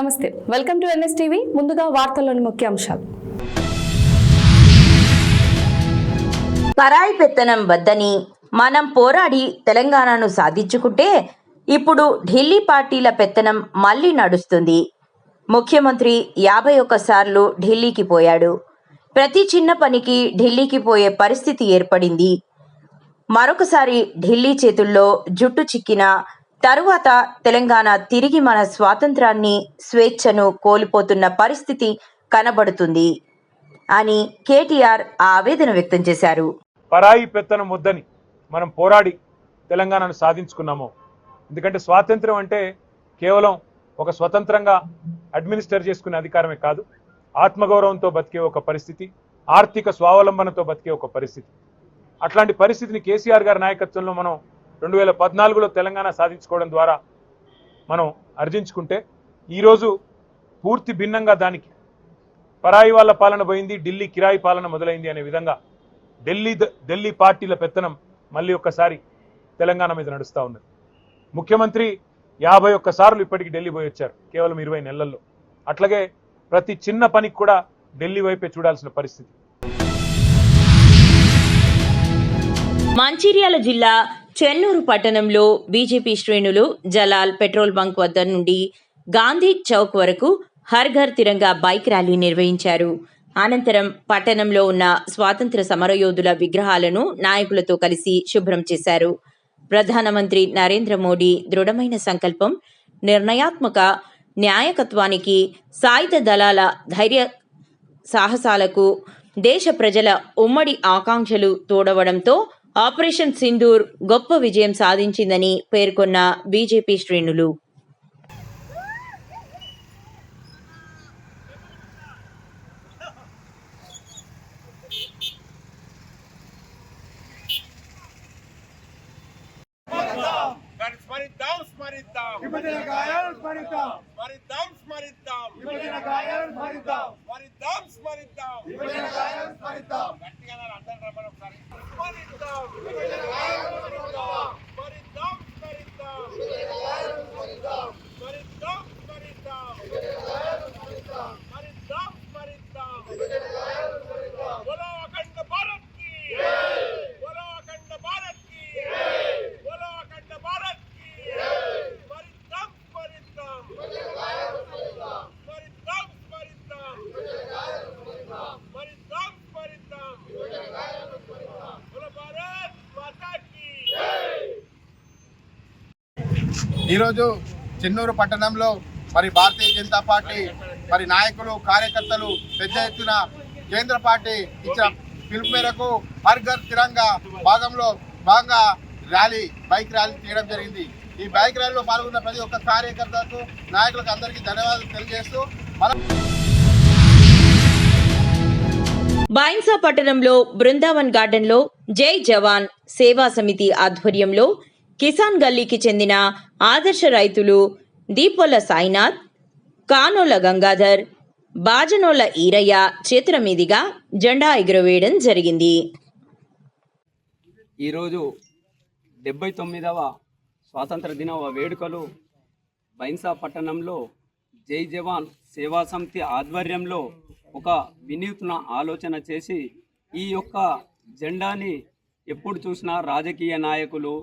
నమస్తే, welcome to NSTV. ముందుగా వార్తల్లోని ముఖ్యాంశాలు. పరాయి పెత్తనం వద్దని మనం పోరాడి తెలంగాణను సాధించుకుంటే ఇప్పుడు ఢిల్లీ పార్టీల పెత్తనం మళ్లీ నడుస్తుంది. ముఖ్యమంత్రి 51 సార్లు ఢిల్లీకి పోయాడు. ప్రతి చిన్న పనికి ఢిల్లీకి పోయే పరిస్థితి ఏర్పడింది. మరొకసారి ఢిల్లీ చేతుల్లో జుట్టు చిక్కిన తరువాత తెలంగాణ తిరిగి మన స్వాతంత్రాన్ని, స్వేచ్ఛను కోల్పోతున్న పరిస్థితి కనబడుతుంది అని కేటీఆర్ ఆవేదన వ్యక్తం చేశారు. పరాయి పెత్తనం వద్దని మనం పోరాడి తెలంగాణను సాధించుకున్నాము. ఎందుకంటే స్వాతంత్రం అంటే కేవలం ఒక స్వతంత్రంగా అడ్మినిస్టర్ చేసుకునే అధికారమే కాదు, ఆత్మగౌరవంతో బతికే ఒక పరిస్థితి, ఆర్థిక స్వావలంబనతో బతికే ఒక పరిస్థితి. అట్లాంటి పరిస్థితిని కేసీఆర్ గారి నాయకత్వంలో మనం 2014లో తెలంగాణ సాధించుకోవడం ద్వారా మనం ఆర్జించుకుంటే ఈరోజు పూర్తి భిన్నంగా దానికి పరాయి వాళ్ళ పాలన పోయింది, ఢిల్లీ కిరాయి పాలన మొదలైంది అనే విధంగా ఢిల్లీ పార్టీల పెత్తనం మళ్ళీ ఒక్కసారి తెలంగాణ మీద నడుస్తూ ఉన్నది. ముఖ్యమంత్రి 51 సార్లు ఇప్పటికి ఢిల్లీ పోయి వచ్చారు కేవలం 20 నెలల్లో. అట్లాగే ప్రతి చిన్న పనికి కూడా ఢిల్లీ వైపే చూడాల్సిన పరిస్థితి. మంచిర్యాల జిల్లా చెన్నూరు పట్టణంలో బీజేపీ శ్రేణులు జలాల్ పెట్రోల్ బంక్ వద్ద నుండి గాంధీ చౌక్ వరకు హర్ ఘర్ తిరంగా బైక్ ర్యాలీ నిర్వహించారు. అనంతరం పట్టణంలో ఉన్న స్వాతంత్ర సమరయోధుల విగ్రహాలను నాయకులతో కలిసి శుభ్రం చేశారు. ప్రధానమంత్రి నరేంద్ర మోడీ దృఢమైన సంకల్పం, నిర్ణయాత్మక న్యాయకత్వానికి, సాయుధ దళాల ధైర్య సాహసాలకు దేశ ప్రజల ఉమ్మడి ఆకాంక్షలు తోడవడంతో ఆపరేషన్ సింధూర్ గొప్ప విజయం సాధించిందని పేర్కొన్న బీజేపీ శ్రేణులు ఈరోజు చెన్నూరు పట్టణంలో భారతీయ జనతా పార్టీ నాయకులు, కార్యకర్తలు పెద్ద ఎత్తున కేంద్ర పార్టీ ఇచ్చిన పిలుపు మేరకు హర్ ఘర్ తిరంగా భాగంగా బైక్ ర్యాలీ తీయడం జరిగింది. ఈ బైక్ ర్యాలీలో పాల్గొన్న ప్రతి ఒక్క కార్యకర్తకు, నాయకులకు అందరికీ ధన్యవాదాలు తెలియజేస్తూ బైన్సా పట్టణంలో బృందావన్ గార్డెన్లో జై జవాన్ సేవా సమితి ఆధ్వర్యంలో కిసాన్ గల్లీకి చెందిన ఆదర్శ రైతులు దీపోల సాయినాథ్, కానోల గంగాధర్, బాజనోల ఈరయ్య చేతుల మీదుగా జెండా ఎగురవేయడం జరిగింది. ఈరోజు 79వ స్వాతంత్ర దిన వేడుకలు బైన్సా పట్టణంలో జై జవాన్ సేవా సమితి ఆధ్వర్యంలో ఒక వినూత్న ఆలోచన చేసి ఈ యొక్క జెండాని ఎప్పుడు చూసినా రాజకీయ నాయకులు,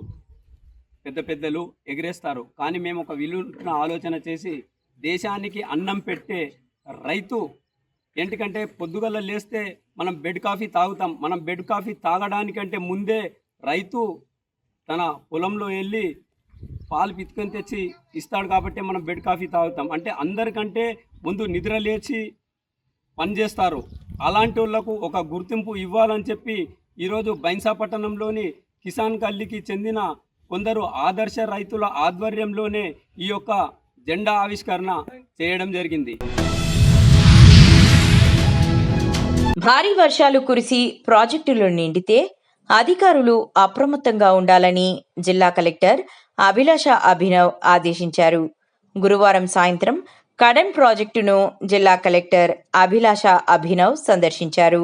పెద్దలు ఎగిరేస్తారు. కానీ మేము ఒక వినూత్న ఆలోచన చేసి దేశానికి అన్నం పెట్టే రైతు, ఎందుకంటే పొద్దుగల లేస్తే మనం బెడ్ కాఫీ తాగుతాం. మనం బెడ్ కాఫీ తాగడానికంటే ముందే రైతు తన పొలంలో వెళ్ళి పాలు పితుకొని తెచ్చి ఇస్తాడు కాబట్టి మనం బెడ్ కాఫీ తాగుతాం. అంటే అందరికంటే ముందు నిద్ర లేచి పనిచేస్తారు. అలాంటి వాళ్లకు ఒక గుర్తింపు ఇవ్వాలని చెప్పి ఈరోజు బైన్సా పట్టణంలోని కిసాన్ గల్లీకి చెందిన కొందరు ఆదర్శ రైతుల ఆధ్వర్యంలోనే ఈ యొక్క జెండా ఆవిష్కరణ చేయడం జరిగింది. భారీ వర్షాలు కురిసి ప్రాజెక్టులు నిండితే అధికారులు అప్రమత్తంగా ఉండాలని జిల్లా కలెక్టర్ అభిలాష అభినవ్ ఆదేశించారు. గురువారం సాయంత్రం కడెం ప్రాజెక్టును జిల్లా కలెక్టర్ అభిలాష అభినవ్ సందర్శించారు.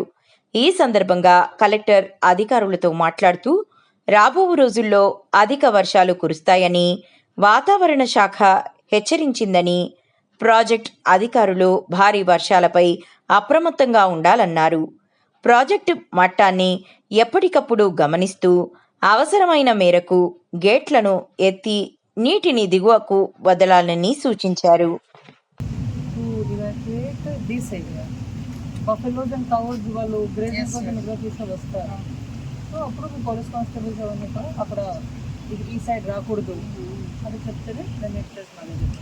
ఈ సందర్భంగా కలెక్టర్ అధికారులతో మాట్లాడుతూ రాబో రోజుల్లో అధిక వర్షాలు కురుస్తాయని వాతావరణ శాఖ హెచ్చరించిందని, ప్రాజెక్ట్ అధికారులు భారీ వర్షాలపై అప్రమత్తంగా ఉండాలన్నారు. ప్రాజెక్టు మట్టాన్ని ఎప్పటికప్పుడు గమనిస్తూ అవసరమైన మేరకు గేట్లను ఎత్తి నీటిని దిగువకు వదలాలని సూచించారు. బఫెలోస్ అండ్ కవర్స్ వాళ్ళు గ్రేజింగ్ కోసం నిద్రతీసి వస్తారు. సో అప్పుడు పోలీస్ కానిస్టేబుల్స్ అవన్నీ కూడా అక్కడ ఈ సైడ్ రాకూడదు అని చెప్తేనే దాన్ని ఎక్సైజ్ మేనేజర్.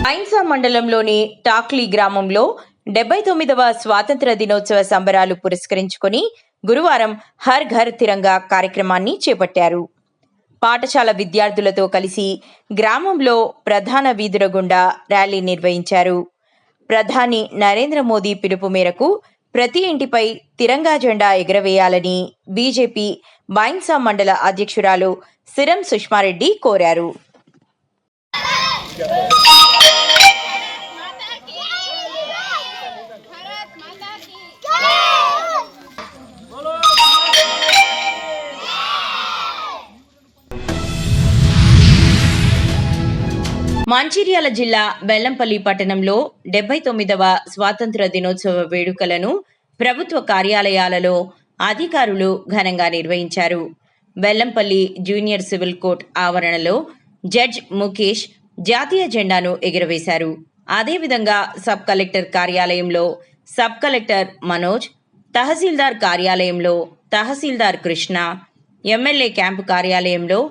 బైన్సా మండలంలోని టాక్లీ గ్రామంలో 79వ స్వాతంత్ర దినోత్సవ సంబరాలు పురస్కరించుకొని గురువారం హర్ ఘర్ తిరంగా కార్యక్రమాన్ని చేపట్టారు. పాఠశాల విద్యార్థులతో కలిసి గ్రామంలో ప్రధాన వీధుల గుండా ర్యాలీ నిర్వహించారు. ప్రధాని నరేంద్ర మోదీ పిలుపు మేరకు ప్రతి ఇంటిపై తిరంగా జెండా ఎగురవేయాలని బీజేపీ బైన్సా మండల అధ్యక్షురాలు సిరం సుష్మారెడ్డి కోరారు. మంచిర్యాల జిల్లా బెల్లంపల్లి పట్టణంలో 79వ స్వాతంత్ర దినోత్సవ వేడుకలను ప్రభుత్వ కార్యాలయాలలో అధికారులు ఘనంగా నిర్వహించారు. బెల్లంపల్లి జూనియర్ సివిల్ కోర్టు ఆవరణలో జడ్జ్ ముఖేష్ జాతీయ జెండాను ఎగురవేశారు. అదేవిధంగా సబ్ కలెక్టర్ కార్యాలయంలో సబ్ కలెక్టర్ మనోజ్, తహసీల్దార్ కార్యాలయంలో తహసీల్దార్ కృష్ణ, ఎమ్మెల్యే క్యాంపు కార్యాలయంలో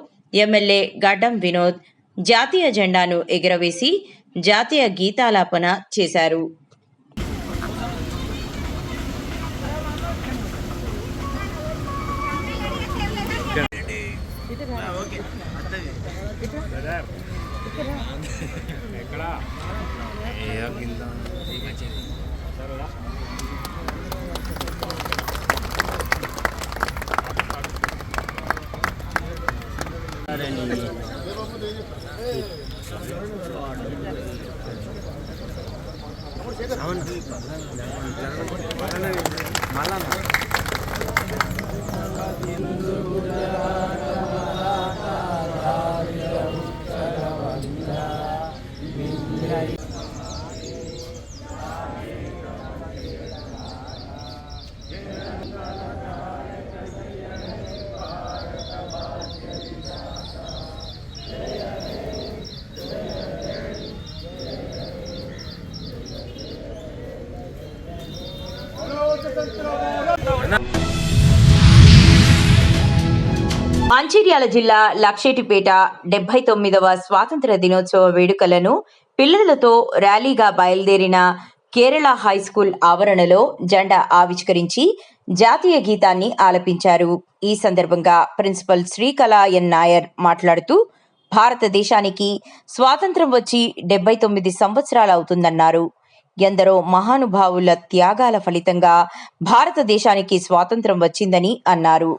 ఎమ్మెల్యే గడ్డం వినోద్ జాతీయ జెండాను ఎగురవేసి జాతీయ గీతాలాపన చేశారు. మంచిర్యాల జిల్లా లక్షెటిపేట 79వ స్వాతంత్ర దినోత్సవ వేడుకలను పిల్లలతో ర్యాలీగా బయలుదేరిన కేరళ హైస్కూల్ ఆవరణలో జెండా ఆవిష్కరించి జాతీయ గీతాన్ని ఆలపించారు. ఈ సందర్భంగా ప్రిన్సిపల్ శ్రీకళా ఎన్ నాయర్ మాట్లాడుతూ భారతదేశానికి స్వాతంత్రం వచ్చి 79 సంవత్సరాలు అవుతుందన్నారు. ఎందరో మహానుభావుల త్యాగాల ఫలితంగా భారతదేశానికి స్వాతంత్రం వచ్చిందని అన్నారు.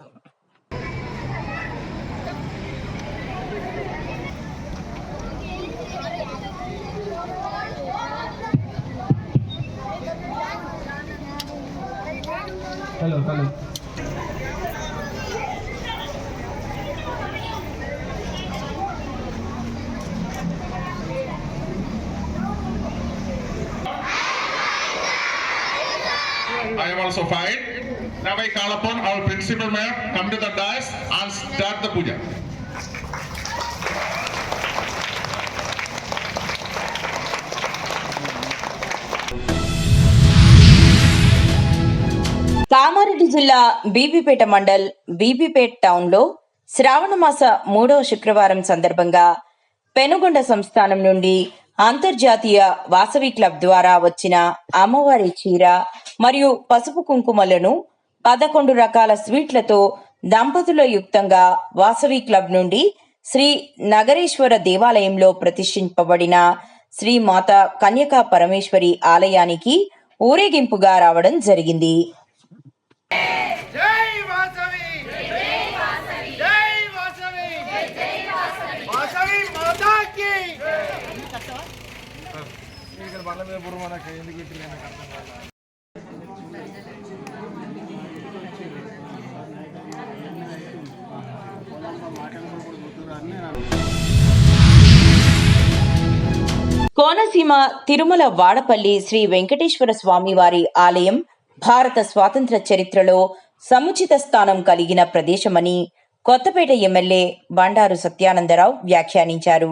I am also fine. Now I call upon our principal mayor come to the dais and start the puja. Kamareddy జిల్లా బీబీపేట మండల్ బీబీపేట్ టౌన్లో శ్రావణ మాస 3వ శుక్రవారం సందర్భంగా పెనుగొండ సంస్థానం నుండి అంతర్జాతీయ వాసవి క్లబ్ ద్వారా వచ్చిన అమ్మవారి చీర మరియు పసుపు కుంకుమలను 11 రకాల స్వీట్లతో దంపతుల యుక్తంగా వాసవి క్లబ్ నుండి శ్రీ నగరేశ్వర దేవాలయంలో ప్రతిష్ఠింపబడిన శ్రీ మాత కన్యకా పరమేశ్వరి ఆలయానికి ఊరేగింపుగా రావడం జరిగింది. జై వాసవి జై వాసవి జై వాసవి జై వాసవి వాసవి మాతాకి ఇక్కడ బండ్ల మీద బుర్ర మనకి ఎందుకు ఇట్లా అర్థం కాదు. కోనసీమ తిరుమల వాడపల్లి శ్రీ వెంకటేశ్వర స్వామి వారి ఆలయం భారత స్వాతంత్ర చరిత్రలో సముచిత స్థానం కలిగిన ప్రదేశమని కొత్తపేట ఎమ్మెల్యే బండారు సత్యానందరావు వ్యాఖ్యానించారు.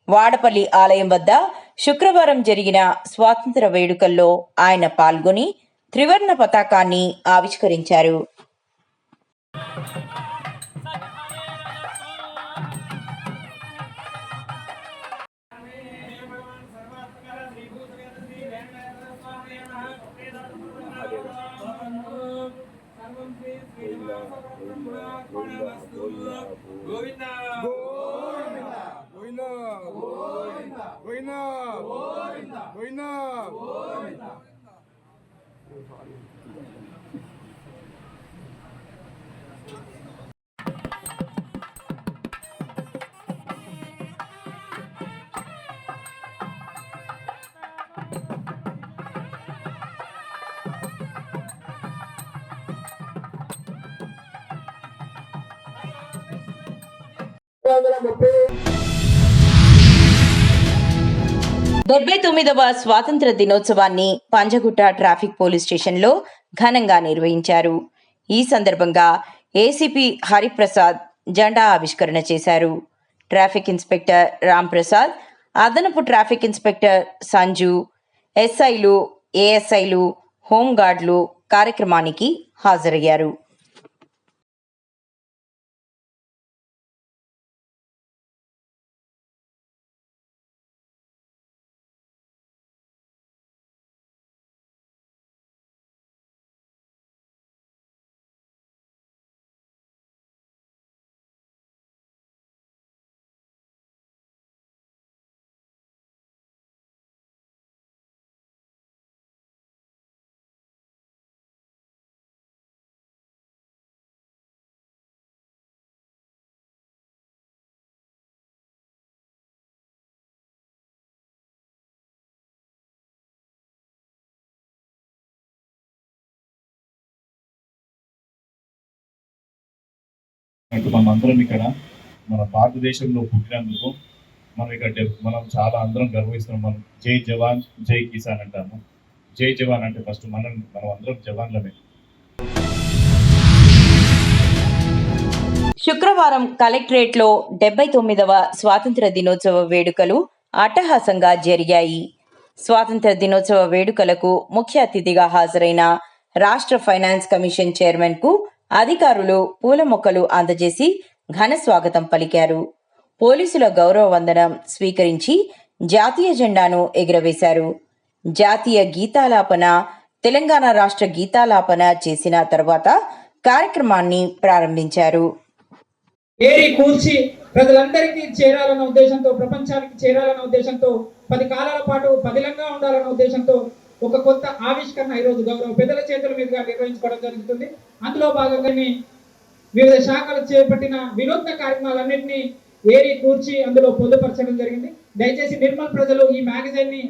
వాడపల్లి ఆలయం వద్ద శుక్రవారం జరిగిన స్వాతంత్ర వేడుకల్లో ఆయన పాల్గొని త్రివర్ణ పతాకాన్ని ఆవిష్కరించారు. డెబ్బై 99వ స్వాతంత్ర దినోత్సవాన్ని పంజగుట్ట ట్రాఫిక్ పోలీస్ స్టేషన్లో ఘనంగా నిర్వహించారు. ఈ సందర్భంగా ఏసీపీ హరిప్రసాద్ జెండా ఆవిష్కరణ చేశారు. ట్రాఫిక్ ఇన్స్పెక్టర్ రామ్ ప్రసాద్, అదనపు ట్రాఫిక్ ఇన్స్పెక్టర్ సంజు, ఎస్ఐలు, ఏఎస్ఐలు, హోంగార్డులు కార్యక్రమానికి హాజరయ్యారు. అంటే మనందరం ఇక్కడ మన భారతదేశంలో పుట్టినందుకు మనం ఇక్కడ మనం చాలా అందరం గర్వహిస్తున్నాం. మనం జై జవాన్ జై కిసాన్ అంటాము. జై జవాన్ అంటే ఫస్ట్ మనం అందరం జవాన్లమే. శుక్రవారం కలెక్టరేట్లో 79వ స్వాతంత్ర దినోత్సవ వేడుకలు అట్టహాసంగా జరిగాయి. స్వాతంత్ర దినోత్సవ వేడుకలకు ముఖ్య అతిథిగా హాజరైన రాష్ట్ర ఫైనాన్స్ కమిషన్ చైర్మన్ కు అధికారులు పూల మొక్కలు అందజేసి ఘన స్వాగతం పలికారు. పోలీసుల గౌరవ వందనం స్వీకరించి జాతీయ జెండాను ఎగురవేశారు. జాతీయ గీతాలాపన, తెలంగాణ రాష్ట్ర గీతాలాపన చేసిన తర్వాత కార్యక్రమాన్ని ప్రారంభించారు. ఏరి కూర్చి ప్రజలందరికీ చేరాలన్న ఉద్దేశంతో, ప్రపంచానికి చేరాలన్న ఉద్దేశంతో, 10 కాలాల పాటు పదిలంగా ఉండాలన్న ఉద్దేశంతో ఒక కొత్త ఆవిష్కరణ ఈరోజు గౌరవ పెద్దల చేతుల మీదుగా నిర్వహించుకోవడం జరుగుతుంది. అందులో భాగంగానే వివిధ శాఖలు చేపట్టిన వినూత్న కార్యక్రమాలన్నింటినీ ఏరి కూర్చి అందులో పొందుపరచడం జరిగింది. దయచేసి నిర్మల్ ప్రజలు ఈ మ్యాగజైన్ ని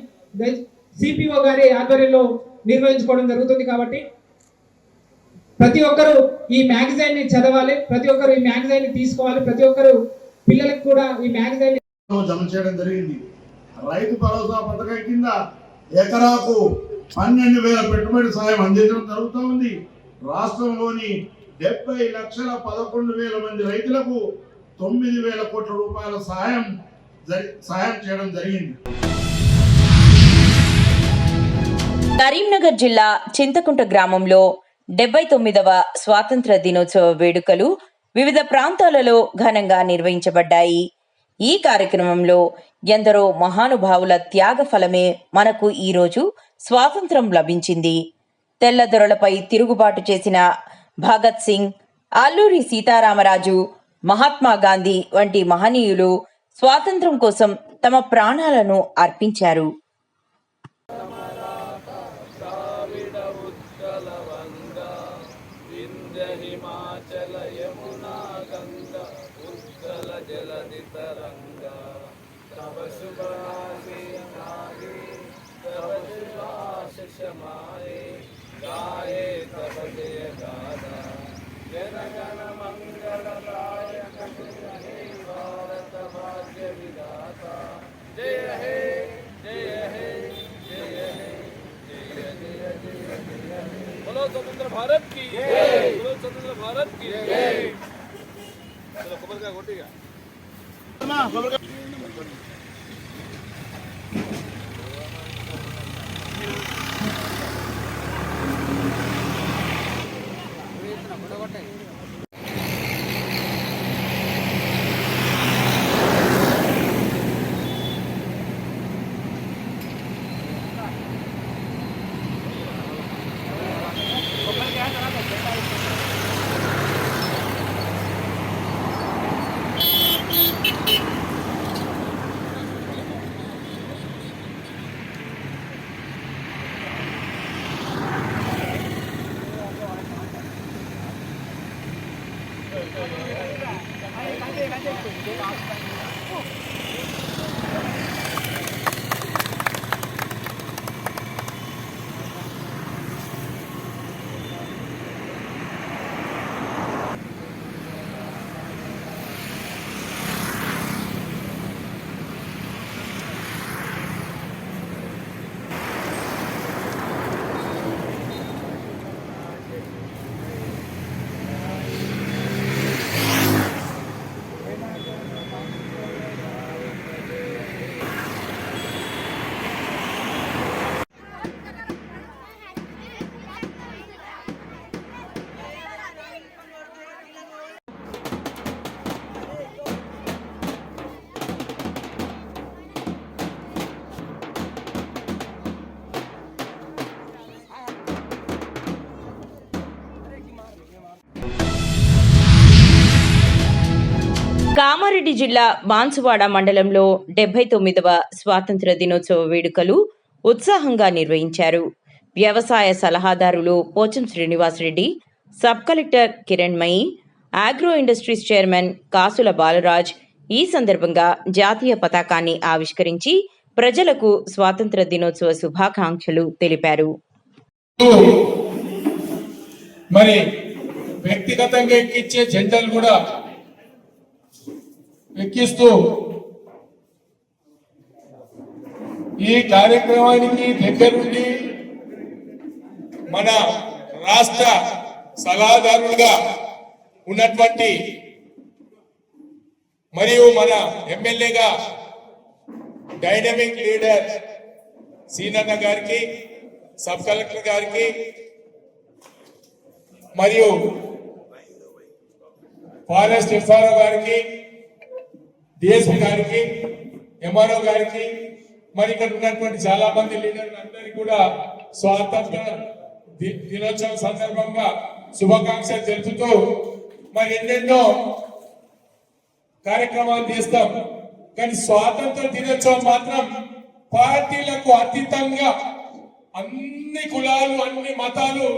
సిపిఓ గారి ఆధ్వర్యంలో నిర్వహించుకోవడం జరుగుతుంది. కాబట్టి ప్రతి ఒక్కరూ ఈ మ్యాగజైన్ ని చదవాలి, ప్రతి ఒక్కరు ఈ మ్యాగజైన్ ని తీసుకోవాలి, ప్రతి ఒక్కరు పిల్లలకు కూడా ఈ మ్యాగజైన్ జమ చేయడం జరిగింది. రైతు భరోసా పథకం కింద ఎకరాకు 12,000 పెట్టుబడి సాయం అందించడం జరుగుతూ ఉంది. రాష్ట్రంలోని 70,11,000 మంది రైతులకు 9,000 కోట్ల రూపాయల సాయం చేయడం జరిగింది. కరీంనగర్ జిల్లా చింతకుంట గ్రామంలో 79వ స్వాతంత్ర దినోత్సవ వేడుకలు వివిధ ప్రాంతాలలో ఘనంగా నిర్వహించబడ్డాయి. ఈ కార్యక్రమంలో ఎందరో మహానుభావుల త్యాగ ఫలమే మనకు ఈరోజు స్వాతంత్రం లభించింది. తెల్లదొరలపై తిరుగుబాటు చేసిన భగత్ సింగ్, అల్లూరి సీతారామరాజు, మహాత్మా గాంధీ వంటి మహనీయులు స్వాతంత్రం కోసం తమ ప్రాణాలను అర్పించారు. स्वतंत्र भारत की जय, स्वतंत्र भारत की जय। चलो खबर का गोटिया కామారెడ్డి జిల్లా బాన్సువాడ మండలంలో 79వ స్వాతంత్ర దినోత్సవ వేడుకలు ఉత్సాహంగా నిర్వహించారు. వ్యవసాయ సలహాదారులు Pocham Srinivasa Reddy, sub collector Kiranmayi, agro industries chairman Kasula Balaraj ఈ సందర్భంగా జాతీయ పతాకాన్ని ఆవిష్కరించి ప్రజలకు స్వాతంత్ర దినోత్సవ శుభాకాంక్షలు తెలిపారు. మరి వ్యక్తిగతంగా ఎక్కించే జెండాలు కూడా ఎక్కిస్తూ ఈ కార్యక్రమానికి దగ్గరుండి మన రాష్ట్ర సలహాదారులుగా ఉన్నటువంటి మరియు మన ఎమ్మెల్యేగా డైనమిక్ లీడర్ సీనన్న గారికి, సబ్ కలెక్టర్ గారికి మరియు ఫారెస్ట్ ఎఫ్ఆర్ఓ గారికి, డిఎస్పీ గారికి, ఎంఆర్ఓ గారికి, మరి ఇక్కడ ఉన్నటువంటి చాలా మంది లీడర్లు అందరికీ కూడా స్వాతంత్ర దినోత్సవం సందర్భంగా శుభాకాంక్షలు తెలుపుతూ మరి ఎన్నెన్నో కార్యక్రమాలు చేస్తాం. కానీ స్వాతంత్ర దినోత్సవం మాత్రం పార్టీలకు అతీతంగా అన్ని కులాలు, అన్ని మతాలు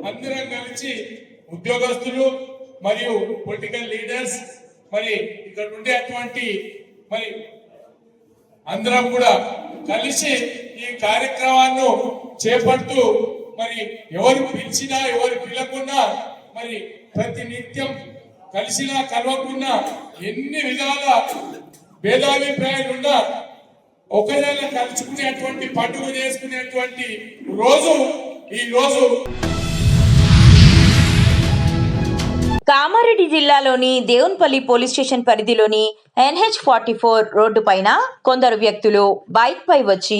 అందరం కలిసి ఉద్యోగస్తులు మరియు పొలిటికల్ లీడర్స్ మరి ఇక్కడ ఉండేటువంటి మరి అందరం కూడా కలిసి ఈ కార్యక్రమాన్ని చేపడుతూ మరి ఎవరు పిలిచినా ఎవరు పిలకున్నా మరి ప్రతి నిత్యం కలిసినా కలవకున్నా ఎన్ని విధాల భేదాభిప్రాయాలున్నా ఒకవేళ కలుసుకునేటువంటి పండుగ చేసుకునేటువంటి రోజు ఈ రోజు. కామారెడ్డి జిల్లాలోని దేవున్పల్లి పోలీస్ స్టేషన్ పరిధిలోని NH44 రోడ్డు పైన కొందరు వ్యక్తులు బైక్ పై వచ్చి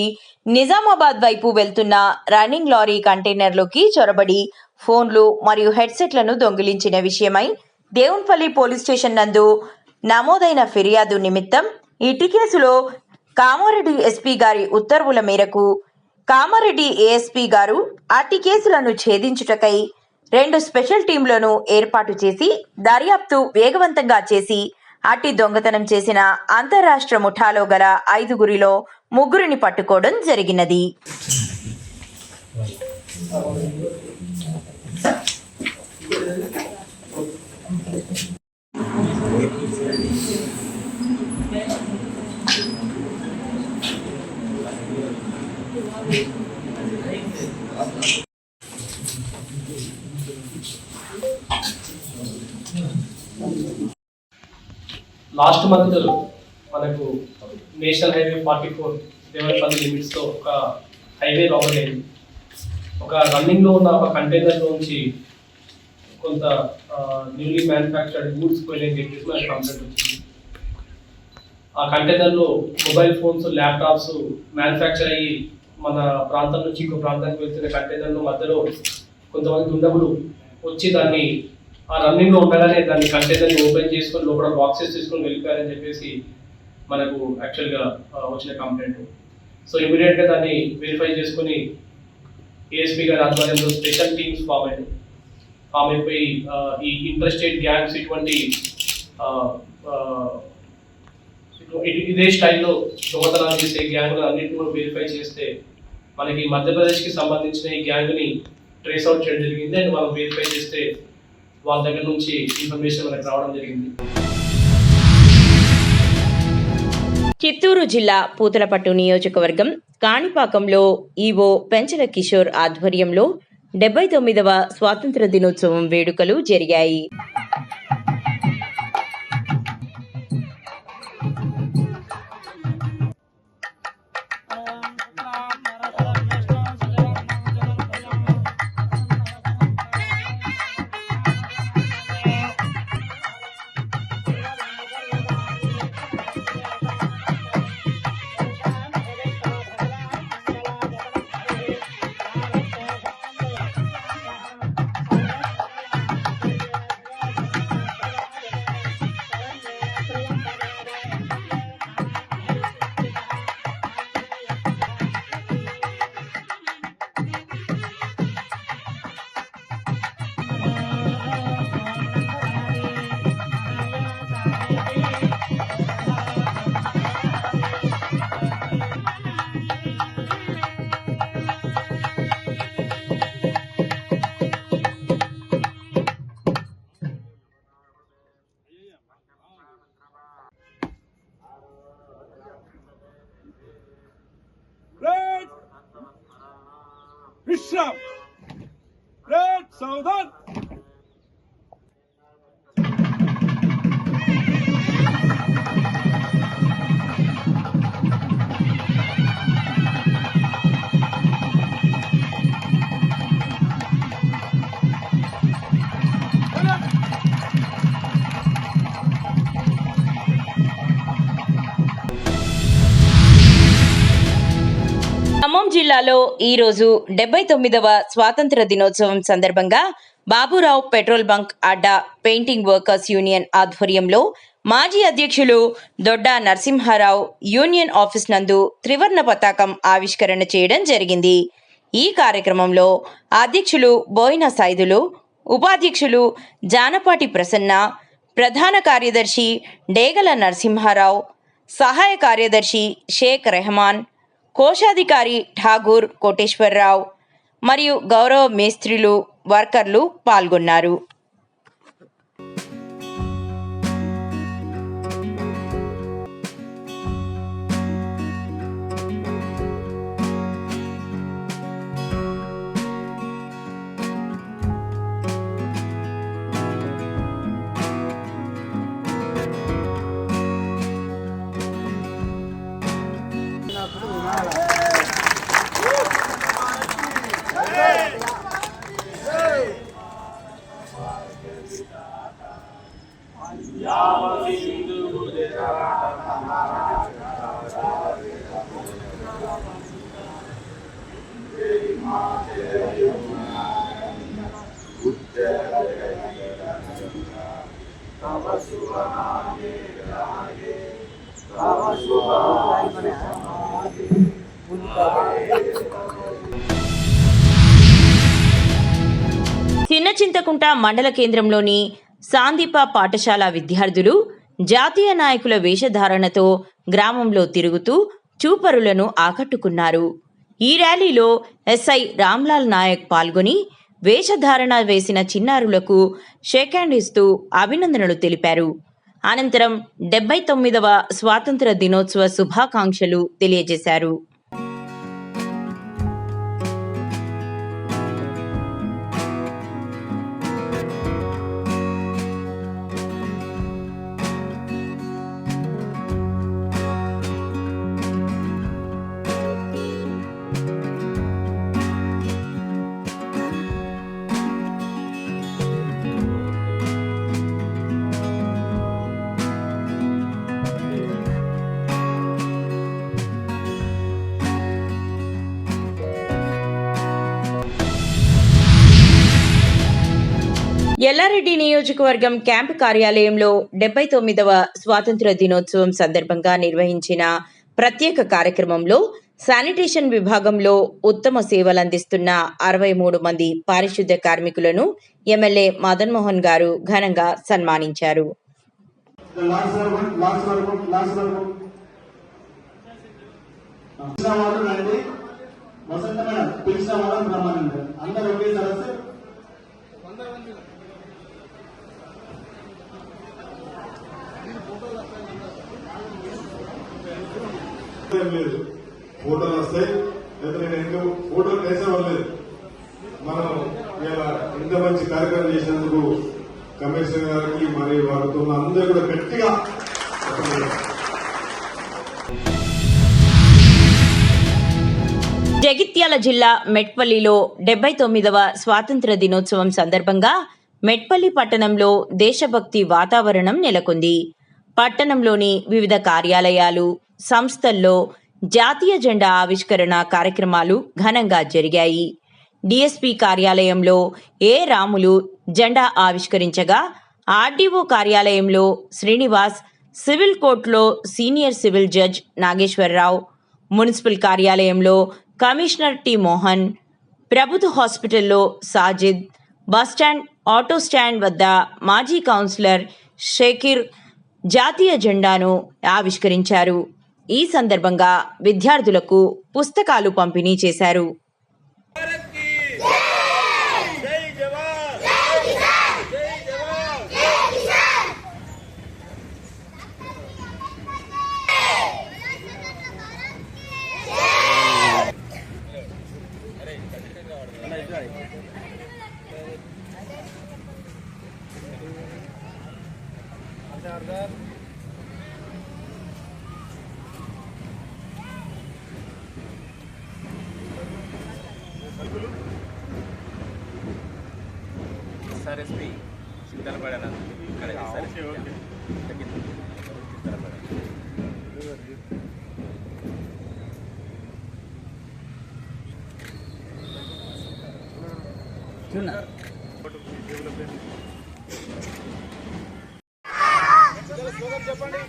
నిజామాబాద్ వైపు వెళ్తున్న రన్నింగ్ లారీ కంటైనర్లోకి చొరబడి ఫోన్లు మరియు హెడ్సెట్లను దొంగిలించిన విషయమై దేవున్పల్లి పోలీస్ స్టేషన్ నందు నమోదైన ఫిర్యాదు నిమిత్తం ఇటు కేసులో కామారెడ్డి ఎస్పీ గారి ఉత్తర్వుల మేరకు కామారెడ్డి ఏఎస్పీ గారు అట్టి కేసులను ఛేదించుటకై 2 స్పెషల్ టీంలను ఏర్పాటు చేసి దర్యాప్తు వేగవంతంగా చేసి అట్టి దొంగతనం చేసిన అంతరాష్ట్ర ముఠాలో గల 5గురిలో 3 పట్టుకోవడం జరిగినది. లాస్ట్ మంత్ మనకు నేషనల్ హైవే 44 దేవరపల్లి లిమిట్స్తో ఒక హైవే రాబరీ అయింది. ఒక రన్నింగ్లో ఉన్న ఒక కంటైనర్లోంచి కొంత న్యూలీ మ్యానుఫ్యాక్చర్డ్ గూడ్స్ పోయినాయని చెప్పేసి మనకు కంప్లైంట్ వచ్చింది. ఆ కంటైనర్లో మొబైల్ ఫోన్స్, ల్యాప్టాప్స్ మ్యానుఫ్యాక్చర్ అయ్యి మన ప్రాంతం నుంచి ఇంకో ప్రాంతానికి వెళ్తున్న కంటైనర్లో మధ్యలో కొంతమంది దుండగులు వచ్చి దాన్ని ఆ రన్నింగ్లో ఉండగానే దాన్ని కంటైనర్ని ఓపెన్ చేసుకొని లోపల బాక్సెస్ తీసుకొని వెళ్ళిపోయారని చెప్పేసి మనకు యాక్చువల్గా వచ్చిన కంప్లైంట్. సో ఇమీడియట్గా దాన్ని వెరిఫై చేసుకొని ఏఎస్పీ గారి ఆధ్వర్యంలో స్పెషల్ టీమ్స్ ఫామ్ అయిపోయి ఈ ఇంట్రెస్టెడ్ గ్యాంగ్స్ ఇటువంటి ఇదే స్టైల్లో దొంగతనాలు చేసే గ్యాంగ్లు అన్నింటినీ కూడా వెరిఫై చేస్తే మనకి మధ్యప్రదేశ్కి సంబంధించిన ఈ గ్యాంగ్ని ట్రేస్ అవుట్ చేయడం జరిగింది. అండ్ మనం వెరిఫై చేస్తే వాళ్ళ దగ్గర నుంచి ఇన్ఫర్మేషన్ మనకు రావడం జరిగింది. చిత్తూరు జిల్లా పూతలపట్టు నియోజకవర్గం కాణిపాకంలో ఈవో పెంచల కిషోర్ ఆధ్వర్యంలో 79వ స్వాతంత్ర దినోత్సవం వేడుకలు జరిగాయి. विश्राम रेड सावधान ఖమ్మం జిల్లాలో ఈరోజు 79వ స్వాతంత్ర దినోత్సవం సందర్భంగా బాబురావు పెట్రోల్ బంక్ అడ్డా పెయింటింగ్ వర్కర్స్ యూనియన్ ఆధ్వర్యంలో మాజీ అధ్యక్షులు దొడ్డా నరసింహారావు యూనియన్ ఆఫీస్ నందు త్రివర్ణ పతాకం ఆవిష్కరణ చేయడం జరిగింది. ఈ కార్యక్రమంలో అధ్యక్షులు బోయిన సైదులు, ఉపాధ్యక్షులు జానపాటి ప్రసన్న, ప్రధాన కార్యదర్శి డేగల నరసింహారావు, సహాయ కార్యదర్శి షేక్ రెహమాన్, కోశాధికారి ఠాగూర్ కోటేశ్వరరావు మరియు గౌరవ మేస్త్రీలు, వర్కర్లు పాల్గొన్నారు. చిన్న చింతకుంట మండల కేంద్రంలోని సాందీప పాఠశాల విద్యార్థులు జాతీయ నాయకుల వేషధారణతో గ్రామంలో తిరుగుతూ చూపరులను ఆకట్టుకున్నారు. ఈ ర్యాలీలో ఎస్ఐ రామ్లాల్ నాయక్ పాల్గొని వేషధారణ వేసిన చిన్నారులకు షేక్ హ్యాండ్ ఇస్తూ అభినందనలు తెలిపారు. అనంతరం 79వ స్వాతంత్ర దినోత్సవ శుభాకాంక్షలు తెలియజేశారు. ఎల్లారెడ్డి నియోజకవర్గం క్యాంపు కార్యాలయంలో 79వ స్వాతంత్ర దినోత్సవం సందర్భంగా నిర్వహించిన ప్రత్యేక కార్యక్రమంలో శానిటేషన్ విభాగంలో ఉత్తమ సేవలందిస్తున్న 63 మంది పారిశుద్ధ్య కార్మికులను ఎమ్మెల్యే మదన్ మోహన్ గారు ఘనంగా సన్మానించారు. ఫోటోలు వస్తాయి, లేదా నేను ఇంకా ఫోటోలు వేసేవాళ్ళలేదు. మనం ఇలా ఇంత మంచి కార్యక్రమం చేసినందుకు కమిషనర్ గారికి మరియు వారితో అందరూ కూడా గట్టిగా జగిత్యాల జిల్లా మెట్పల్లిలో 79వ స్వాతంత్ర దినోత్సవం సందర్భంగా మెట్పల్లి పట్టణంలో దేశభక్తి వాతావరణం నెలకొంది. పట్టణంలోని వివిధ కార్యాలయాలు, సంస్థల్లో జాతీయ జెండా ఆవిష్కరణ కార్యక్రమాలు ఘనంగా జరిగాయి. డిఎస్పీ కార్యాలయంలో ఏ రాములు జెండా ఆవిష్కరించగా, ఆర్డీఓ కార్యాలయంలో శ్రీనివాస్, సివిల్ కోర్టులో senior civil judge Nageswara Rao, municipal కార్యాలయంలో కమిషనర్ టి మోహన్, ప్రభుత్వ హాస్పిటల్లో సాజిద్, బస్టాండ్, ఆటో స్టాండ్ వద్ద మాజీ కౌన్సిలర్ షేకిర్ జాతీయ జెండాను ఆవిష్కరించారు. ఈ సందర్భంగా విద్యార్థులకు పుస్తకాలు పంపిణీ చేశారు. SRSP చింతలపడన ఇక్కడ SRSP చెప్పండి.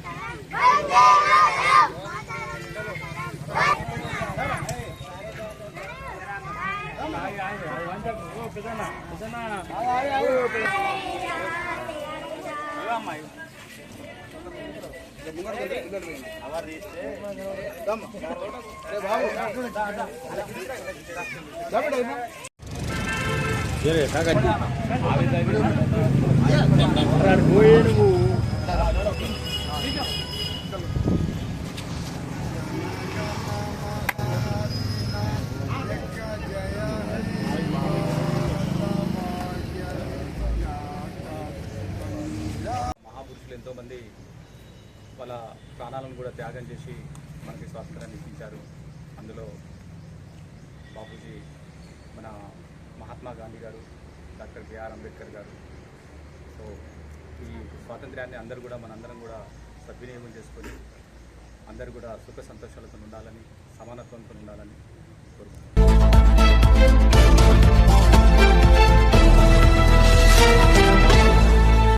ఎంతోమంది వాళ్ళ ప్రాణాలను కూడా త్యాగం చేసి మనకి స్వాతంత్రాన్ని ఇచ్చారు. అందులో బాపూజీ, మన మహాత్మా గాంధీ గారు, డాక్టర్ బిఆర్ అంబేద్కర్ గారు. సో ఈ స్వాతంత్ర్యాన్ని అందరూ కూడా మనందరం కూడా సద్వినియోగం చేసుకొని అందరూ కూడా సుఖ సంతోషాలతో ఉండాలని, సమానత్వంతో ఉండాలని